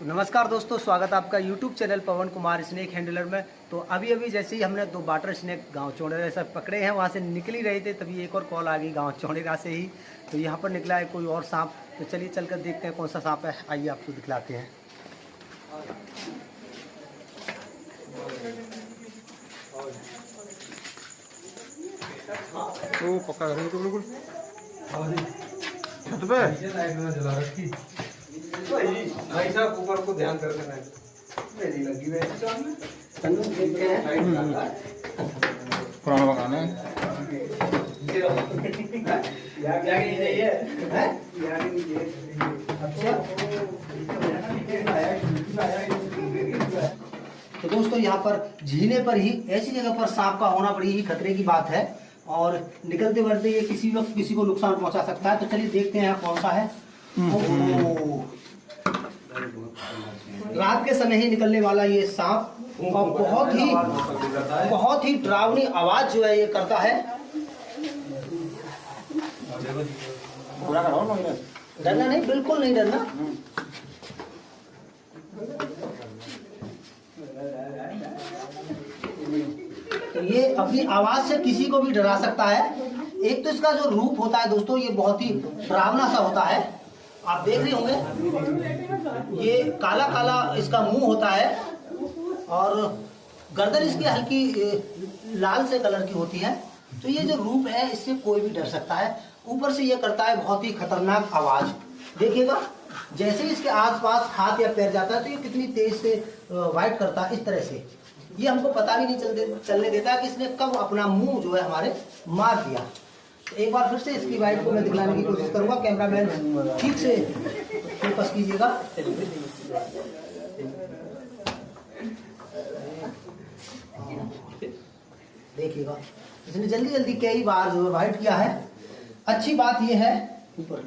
नमस्कार दोस्तों, स्वागत है आपका YouTube चैनल पवन कुमार स्नेक हैंडलर में। तो अभी जैसे ही हमने 2 वाटर स्नेक गांव चौड़ेरा से पकड़े हैं, वहां से निकल ही रहे थे, तभी एक और कॉल आ गई गांव चौड़ेरा से ही। तो यहां पर निकला है कोई और सांप। तो चलिए चलकर देखते हैं कौन सा सांप है। आइए आपको दिखलाते हैं। तो पक्का करेंगे तो बिल्कुल छत पे जला रखी भाई साहब, ऊपर को ध्यान करके मेरी लगी पुराना मकान है। तो दोस्तों, यहाँ पर झीने पर ही ऐसी जगह पर सांप का होना बड़ी ही खतरे की बात है और निकलते बढ़ते ये किसी वक्त किसी को नुकसान पहुंचा सकता है। तो चलिए देखते हैं यहाँ कौन सा है। रात के समय ही निकलने वाला ये सांप और बहुत ही डरावनी आवाज जो है ये करता है। डरना नहीं, बिल्कुल नहीं डरना। ये अपनी आवाज से किसी को भी डरा सकता है। एक तो इसका जो रूप होता है दोस्तों, ये बहुत ही डरावना सा होता है। आप देख रहे होंगे, ये काला काला इसका मुंह होता है और गर्दन इसकी हल्की लाल से कलर की होती है। तो ये जो रूप है, इससे कोई भी डर सकता है। ऊपर से ये करता है बहुत ही खतरनाक आवाज। देखिएगा, जैसे ही इसके आसपास हाथ या पैर जाता है तो ये कितनी तेज से वाइट करता है इस तरह से। ये हमको पता भी नहीं चलने देता कि इसने कब अपना मुंह जो है हमारे मार दिया। एक बार फिर से इसकी वाइट को मैं दिखलाने की कोशिश करूंगा। कैमरामैन ठीक से फोकस कीजिएगा। देखिएगा, इसने जल्दी जल्दी कई बार जो है वाइट किया है। अच्छी बात यह है, ऊपर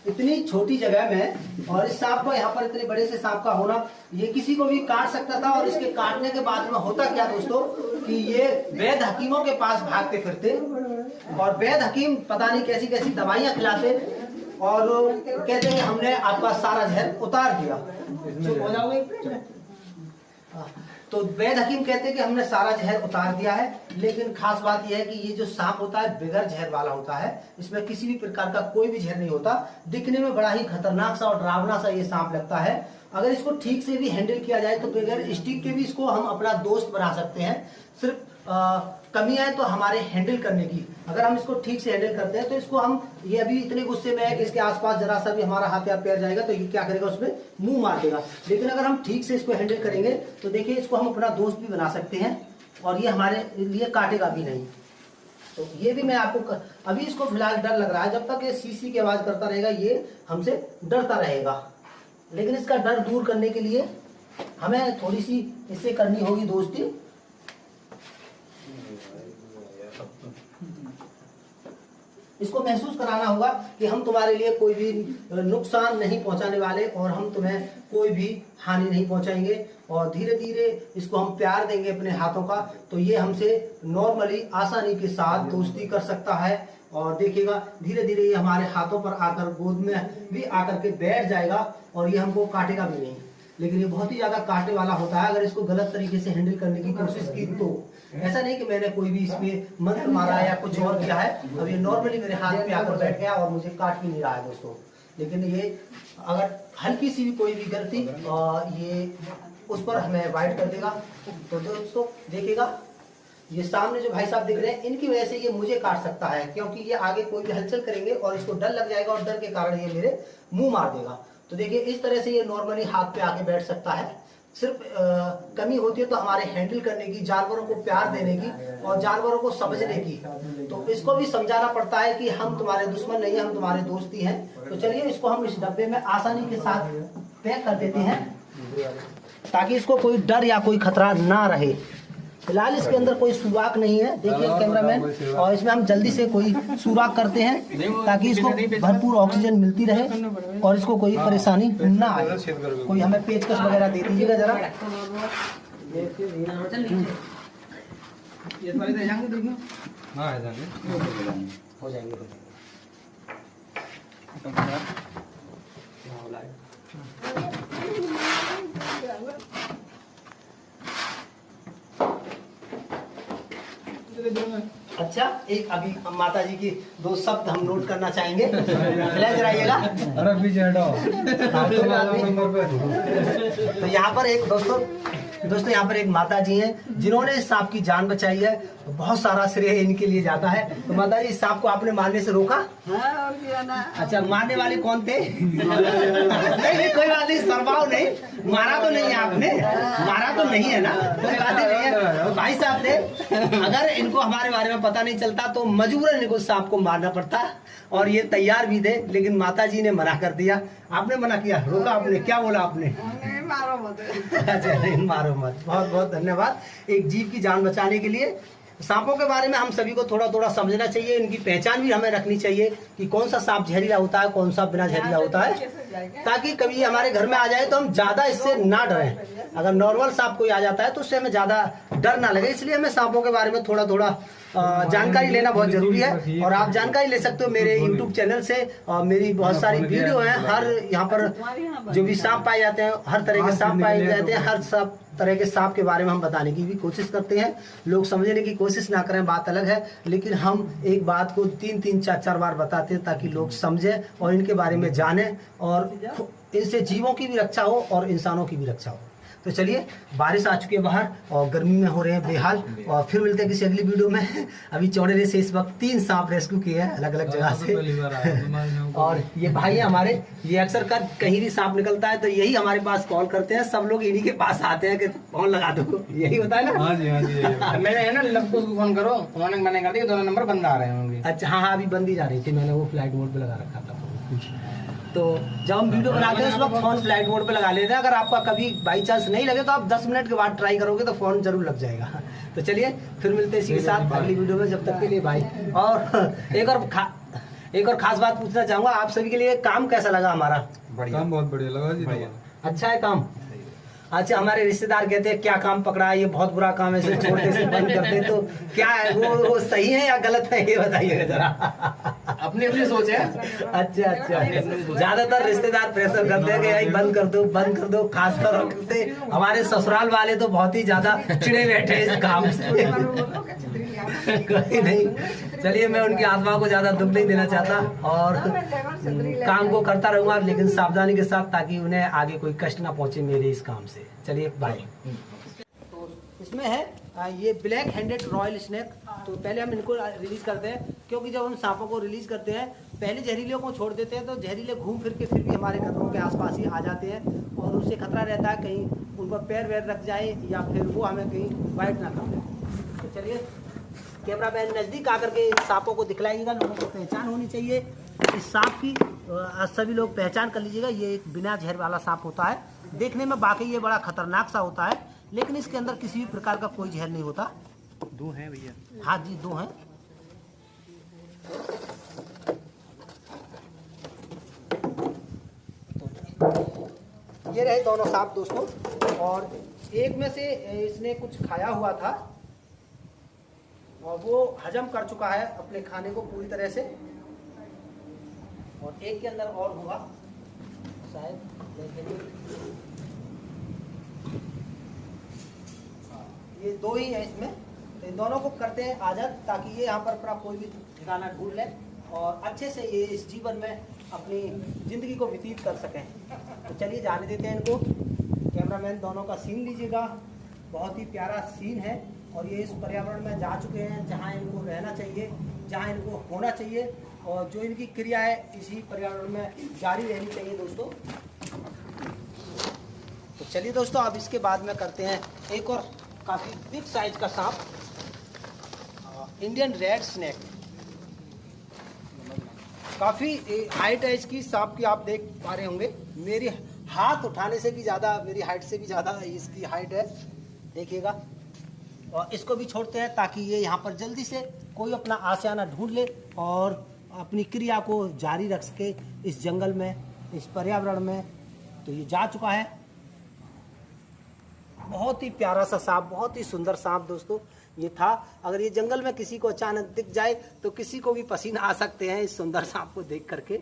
इतनी छोटी जगह में और इस सांप को यहाँ पर इतने बड़े से सांप का होना, ये किसी को भी काट सकता था। और इसके काटने के बाद में होता क्या दोस्तों कि ये वैद्य हकीमों के पास भागते फिरते और वैद्य हकीम पता नहीं कैसी कैसी दवाइयां खिलाते और कहते हैं हमने आपका सारा जहर उतार दिया। चुप हो जाओगे। तो वैद्य हकीम कहते हैं कि हमने सारा जहर उतार दिया है। लेकिन खास बात यह है कि ये जो सांप होता है बगैर जहर वाला होता है। इसमें किसी भी प्रकार का कोई भी जहर नहीं होता। दिखने में बड़ा ही खतरनाक सा और डरावना सा ये सांप लगता है। अगर इसको ठीक से भी हैंडल किया जाए तो बगैर स्टिक के भी इसको हम अपना दोस्त बना सकते हैं। सिर्फ कमियां है तो हमारे हैंडल करने की। अगर हम इसको ठीक से हैंडल करते हैं तो इसको हम, ये अभी इतने गुस्से में है कि इसके आसपास जरा सा भी हमारा हाथ या पैर जाएगा तो ये क्या करेगा, उसमें मुंह मार देगा। लेकिन अगर हम ठीक से इसको हैंडल करेंगे तो देखिए, इसको हम अपना दोस्त भी बना सकते हैं और ये हमारे लिए काटेगा भी नहीं। तो ये भी मैं आपको, अभी इसको फिलहाल डर लग रहा है। जब तक ये सी की आवाज करता रहेगा ये हमसे डरता रहेगा। लेकिन इसका डर दूर करने के लिए हमें थोड़ी सी इससे करनी होगी दोस्ती। इसको महसूस कराना होगा कि हम तुम्हारे लिए कोई भी नुकसान नहीं पहुंचाने वाले और हम तुम्हें कोई भी हानि नहीं पहुंचाएंगे। और धीरे धीरे इसको हम प्यार देंगे अपने हाथों का, तो ये हमसे नॉर्मली आसानी के साथ दोस्ती कर सकता है। और देखिएगा, धीरे धीरे ये हमारे हाथों पर आकर, गोद में भी आकर के बैठ जाएगा और ये हमको काटेगा भी नहीं। लेकिन ये बहुत ही ज्यादा काटने वाला होता है। अगर इसको गलत तरीके से हैंडल करने की कोशिश की तो, ऐसा नहीं कि मैंने कोई भी इसमें मंत्र मारा या कुछ और किया है। अब ये नॉर्मली मेरे हाथ पे आकर बैठ गया और मुझे काट भी नहीं रहा है दोस्तों। लेकिन ये अगर हल्की सी भी कोई भी गलती ये उस पर हमें वाइट कर देगा। तो दोस्तों देखिएगा, ये सामने जो भाई साहब दिख रहे हैं, इनकी वजह से ये मुझे काट सकता है, क्योंकि ये आगे कोई भी हलचल करेंगे और इसको डर लग जाएगा और डर के कारण ये मेरे मुंह मार देगा। तो देखिए, इस तरह से ये नॉर्मली हाथ पे आके बैठ सकता है। सिर्फ कमी होती है तो हमारे हैंडल करने की, जानवरों को प्यार देने की और जानवरों को समझने की। तो इसको भी समझाना पड़ता है कि हम तुम्हारे दुश्मन नहीं है, हम तुम्हारे दोस्ती हैं। तो चलिए, इसको हम इस डब्बे में आसानी के साथ पैक कर देते हैं ताकि इसको कोई डर या कोई खतरा ना रहे। फिलहाल इसके अंदर कोई सुराख नहीं है, देखिए कैमरामैन, और इसमें हम जल्दी से कोई सुराख करते हैं ताकि इसको भरपूर ऑक्सीजन मिलती रहे और इसको कोई परेशानी ना आए। कोई हमें पेचकस वगैरह दे दीजिएगा जरा। हो जाएंगे। अच्छा, एक अभी माता जी की 2 शब्द हम नोट करना चाहेंगे, रिलैक्स रहिएगा। तो यहाँ पर एक दोस्तों यहाँ पर एक माता जी हैं जिन्होंने इस सांप की जान बचाई है, बहुत सारा श्रेय इनके लिए जाता है। तो माता जी, इस सांप को आपने मारने से रोका? अच्छा, मारने वाले कौन थे? नहीं, कोई बात नहीं, शर्माओ नहीं, मारा तो नहीं है आपने, मारा तो नहीं है ना, कोई बात नहीं है। तो भाई साहब थे, अगर इनको हमारे बारे में पता नहीं चलता तो मजबूरन इनको सांप को मारना पड़ता, और ये तैयार भी थे, लेकिन माता जी ने मना कर दिया। आपने मना किया, रोका आपने, क्या बोला आपने? मारो मत। अच्छा, नहीं मारो मत। बहुत बहुत धन्यवाद। एक जीव की जान बचाने के लिए सांपों के बारे में हम सभी को थोड़ा थोड़ा समझना चाहिए, इनकी पहचान भी हमें रखनी चाहिए कि कौन सा सांप जहरीला होता है, कौन सा बिना जहरीला होता है, ताकि कभी हमारे घर में आ जाए तो हम ज्यादा इससे ना डरें। अगर नॉर्मल सांप कोई आ जाता है तो उससे हमें ज्यादा डर ना लगे, इसलिए हमें सांपों के बारे में थोड़ा थोड़ा जानकारी लेना बहुत जरूरी है। और आप जानकारी ले सकते हो मेरे YouTube चैनल से, और मेरी बहुत सारी वीडियो हैं। हर यहाँ पर जो भी सांप पाए जाते हैं, हर तरह के सांप पाए जाते हैं, हर सब तरह के सांप के बारे में हम बताने की भी कोशिश करते हैं। लोग समझने की कोशिश ना करें, बात अलग है, लेकिन हम एक बात को 3-3, 4-4 बार बताते हैं ताकि लोग समझें और इनके बारे में जानें, और इनसे जीवों की भी रक्षा हो और इंसानों की भी रक्षा हो। तो चलिए, बारिश आ चुकी है बाहर और गर्मी में हो रहे हैं बेहाल, और फिर मिलते हैं किसी अगली वीडियो में। अभी चौड़ेरे से इस वक्त 3 सांप रेस्क्यू किए हैं अलग अलग जगह से। और ये भाई है हमारे, ये अक्सर कर कहीं भी सांप निकलता है तो यही हमारे पास कॉल करते हैं, सब लोग इन्हीं के पास आते हैं कि फोन लगा दो, यही होता है ना? हाँ जी, हाँ जी। मैंने है ना लक्को को फोन करो, उन्होंने मैंने कर दिया, दोनों नंबर बंद आ रहे होंगे। अच्छा, हाँ, अभी बंद ही जा रही थी, मैंने वो फ्लाइट मोड पे लगा रखा था। तो जब हम वीडियो बनाते हैं उस वक्त फोन फ्लाइट मोड पे लगा लेते हैं। अगर आपका कभी बाई चांस नहीं लगे तो आप 10 मिनट के बाद ट्राई करोगे तो फोन जरूर लग जाएगा। तो चलिए, फिर मिलते हैं इसी के साथ अगली वीडियो में, जब तक के लिए भाई। और एक और खास बात पूछना चाहूंगा आप सभी के लिए, काम कैसा लगा हमारा? काम बहुत बढ़िया लगा जी। अच्छा है काम? अच्छा, हमारे रिश्तेदार कहते हैं क्या काम पकड़ा है, ये बहुत बुरा काम है, इसे छोड़ते से बंद करते, तो क्या है वो सही है या गलत है, ये बताइएगा जरा। अपनी अपनी सोच है। अच्छा, ज्यादातर रिश्तेदार प्रेशर करते हैं कि भाई बंद कर दो। खासकर से हमारे ससुराल वाले तो बहुत ही ज्यादा चिड़े बैठे इस काम से। कोई नहीं, चलिए, मैं उनकी आत्मा को ज्यादा दुख नहीं देना चाहता और काम को करता रहूंगा, लेकिन सावधानी के साथ, ताकि उन्हें आगे कोई कष्ट ना पहुंचे मेरे इस काम से। चलिए, बाय। तो इसमें है ये ब्लैक हैंडेड रॉयल स्नेक। तो पहले हम इनको रिलीज करते हैं, क्योंकि जब हम सांपों को रिलीज करते हैं, पहले जहरीले को छोड़ देते हैं तो जहरीले घूम फिर के फिर भी हमारे कदमों के आसपास ही आ जाते हैं, और उनसे खतरा रहता है कहीं उन पर पैर वैर रख जाए या फिर वो हमें कहीं बाइट ना कर दे। तो चलिए, कैमरा मैन नज़दीक आकर के सांपों को दिखलाइएगा, लोगों को पहचान होनी चाहिए इस सांप की। सभी लोग पहचान कर लीजिएगा, ये एक बिना जहर वाला सांप होता है। देखने में बाकी ये बड़ा खतरनाक सा होता है, लेकिन इसके अंदर किसी भी प्रकार का कोई जहर नहीं होता। 2 हैं भैया? हाँ जी, 2 हैं। ये रहे दोनों सांप दोस्तों, और एक में से इसने कुछ खाया हुआ था और वो हजम कर चुका है अपने खाने को पूरी तरह से, और एक के अंदर और होगा शायद, ये 2 ही है इसमें। तो इन दोनों को करते हैं आज़ाद, ताकि ये यहाँ पर अपना कोई भी ठिकाना ढूंढ ले और अच्छे से ये इस जीवन में अपनी ज़िंदगी को व्यतीत कर सकें। तो चलिए, जाने देते हैं इनको। कैमरामैन दोनों का सीन लीजिएगा, बहुत ही प्यारा सीन है, और ये इस पर्यावरण में जा चुके हैं जहाँ इनको रहना चाहिए, जहाँ इनको होना चाहिए, और जो इनकी क्रिया है इसी पर्यावरण में जारी रहनी चाहिए दोस्तों। तो चलिए दोस्तों, अब इसके बाद में करते हैं एक और काफ़ी बिग साइज का सांप, इंडियन रेड स्नेक। काफ़ी हाइट है इसकी सांप की, आप देख पा रहे होंगे। मेरी हाथ उठाने से भी ज़्यादा, मेरी हाइट से भी ज़्यादा इसकी हाइट है, देखिएगा। और इसको भी छोड़ते हैं ताकि ये यहाँ पर जल्दी से कोई अपना आशियाना ढूंढ ले और अपनी क्रिया को जारी रख सके इस जंगल में, इस पर्यावरण में। तो ये जा चुका है। बहुत ही प्यारा सा सांप, बहुत ही सुंदर सांप दोस्तों ये था। अगर ये जंगल में किसी को अचानक दिख जाए तो किसी को भी पसीना आ सकते हैं इस सुंदर सांप को देख करके,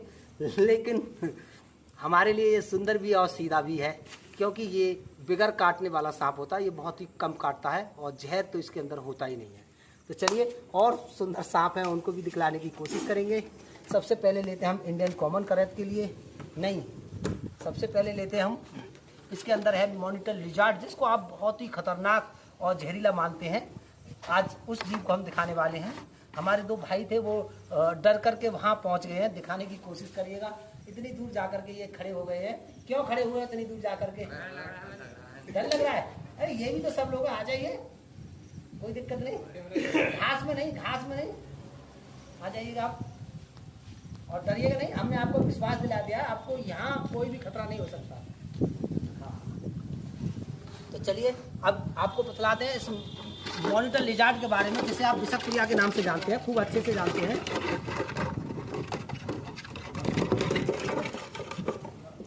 लेकिन हमारे लिए ये सुंदर भी और सीधा भी है, क्योंकि ये बिगर काटने वाला सांप होता है। ये बहुत ही कम काटता है और जहर तो इसके अंदर होता ही नहीं है। तो चलिए और सुंदर सांप हैं उनको भी दिखलाने की कोशिश करेंगे। सबसे पहले लेते हैं हम इंडियन कॉमन करैत के लिए, नहीं, सबसे पहले लेते हैं हम, इसके अंदर है मॉनिटर लिजार्ड, जिसको आप बहुत ही खतरनाक और जहरीला मानते हैं। आज उस जीव को हम दिखाने वाले हैं। हमारे दो भाई थे, वो डर करके वहाँ पहुँच गए हैं। दिखाने की कोशिश करिएगा। इतनी दूर जा करके ये खड़े हो गए हैं। क्यों खड़े हुए हैं इतनी दूर जा करके? डर लग रहा है? अरे ये भी तो सब लोग आ जाइए, कोई दिक्कत नहीं। घास में नहीं, घास में नहीं, आ जाइएगा आप और डरिएगा नहीं। हमने आपको विश्वास दिला दिया, आपको यहाँ कोई भी खतरा नहीं हो सकता। तो चलिए अब आपको बतलाते हैं इस मॉनिटर लिजार्ड के बारे में, जिसे आप विषक्रिया के नाम से जानते हैं, खूब अच्छे से जानते हैं।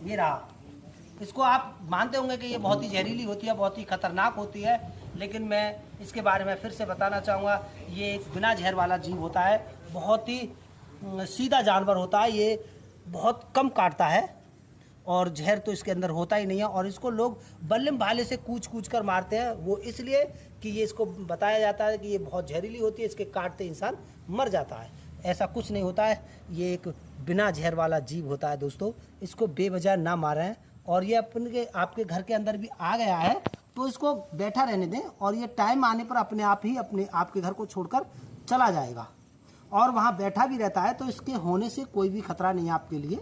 ये रहा। इसको आप मानते होंगे कि ये बहुत ही जहरीली होती है, बहुत ही खतरनाक होती है, लेकिन मैं इसके बारे में फिर से बताना चाहूँगा। ये एक बिना जहर वाला जीव होता है, बहुत ही सीधा जानवर होता है। ये बहुत कम काटता है और जहर तो इसके अंदर होता ही नहीं है। और इसको लोग बल्लम भाले से कूच कूच कर मारते हैं, वो इसलिए कि ये इसको बताया जाता है कि ये बहुत जहरीली होती है, इसके काटते इंसान मर जाता है। ऐसा कुछ नहीं होता है। ये एक बिना जहर वाला जीव होता है दोस्तों। इसको बेवजह ना मारें। और ये आपके घर के अंदर भी आ गया है तो इसको बैठा रहने दें, और ये टाइम आने पर अपने आप ही आपके घर को छोड़कर चला जाएगा और वहाँ बैठा भी रहता है। तो इसके होने से कोई भी खतरा नहीं है आपके लिए।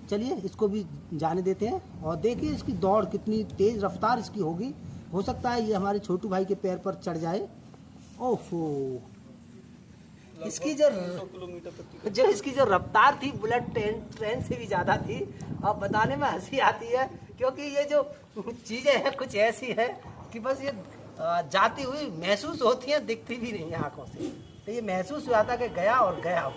चलिए इसको भी जाने देते हैं और देखिए इसकी दौड़ कितनी तेज़ रफ्तार इसकी होगी। हो सकता है ये हमारे छोटू भाई के पैर पर चढ़ जाए। ओहो, इसकी इसकी जो रफ्तार थी बुलेट ट्रेन से भी ज़्यादा थी। अब बताने में हंसी आती है, क्योंकि ये जो चीज़ें हैं कुछ ऐसी है कि बस ये जाती हुई महसूस होती हैं, दिखती भी नहीं है आंखों से। तो ये महसूस हुआ था कि गया और गया हो।